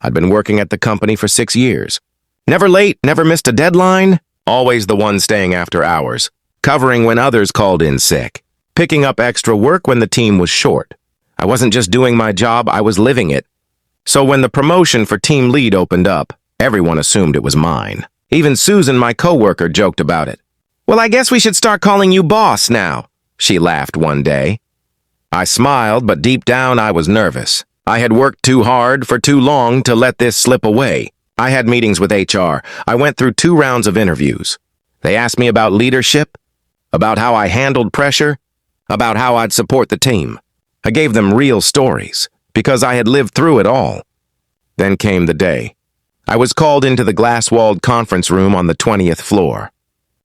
I'd been working at the company for 6 years. Never late, never missed a deadline, always the one staying after hours, covering when others called in sick, picking up extra work when the team was short. I wasn't just doing my job, I was living it. So when the promotion for team lead opened up, everyone assumed it was mine. Even Susan, my coworker, joked about it. "Well, I guess we should start calling you boss now," she laughed one day. I smiled, but deep down I was nervous. I had worked too hard for too long to let this slip away. I had meetings with HR. I went through 2 rounds of interviews. They asked me about leadership, about how I handled pressure, about how I'd support the team. I gave them real stories, because I had lived through it all. Then came the day. I was called into the glass-walled conference room on the 20th floor.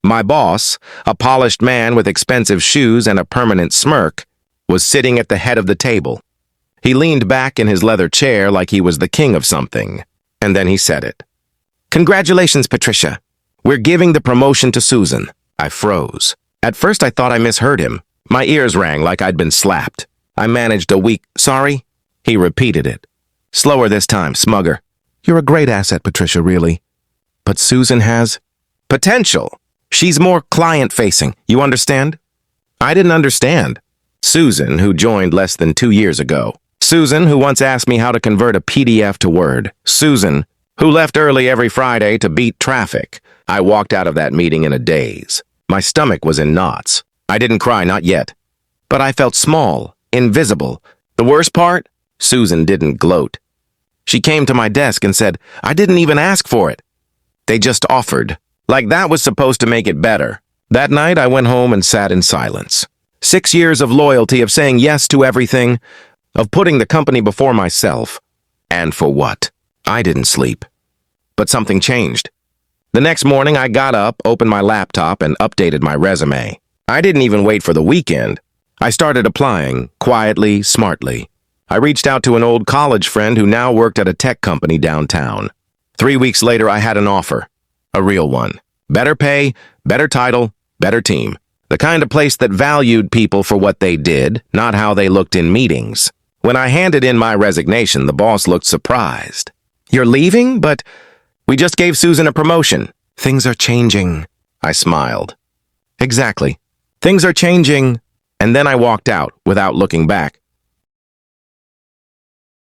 My boss, a polished man with expensive shoes and a permanent smirk, was sitting at the head of the table. He leaned back in his leather chair like he was the king of something, and then he said it. "Congratulations, Patricia. We're giving the promotion to Susan." I froze. At first I thought I misheard him. My ears rang like I'd been slapped. I managed a weak, "Sorry?" He repeated it. Slower this time, smugger. "You're a great asset, Patricia, really. But Susan has potential. She's more client-facing, you understand?" I didn't understand. Susan, who joined less than 2 years ago. Susan, who once asked me how to convert a PDF to Word. Susan, who left early every Friday to beat traffic. I walked out of that meeting in a daze. My stomach was in knots. I didn't cry, not yet. But I felt small, invisible. The worst part? Susan didn't gloat. She came to my desk and said, "I didn't even ask for it. They just offered." Like that was supposed to make it better. That night I went home and sat in silence. 6 years of loyalty, of saying yes to everything, of putting the company before myself. And for what? I didn't sleep. But something changed. The next morning I got up, opened my laptop, and updated my resume. I didn't even wait for the weekend. I started applying, quietly, smartly. I reached out to an old college friend who now worked at a tech company downtown. 3 weeks later I had an offer. A real one. Better pay, better title, better team. The kind of place that valued people for what they did, not how they looked in meetings. When I handed in my resignation, the boss looked surprised. "You're leaving? But we just gave Susan a promotion." "Things are changing," I smiled. "Exactly. Things are changing." And then I walked out without looking back.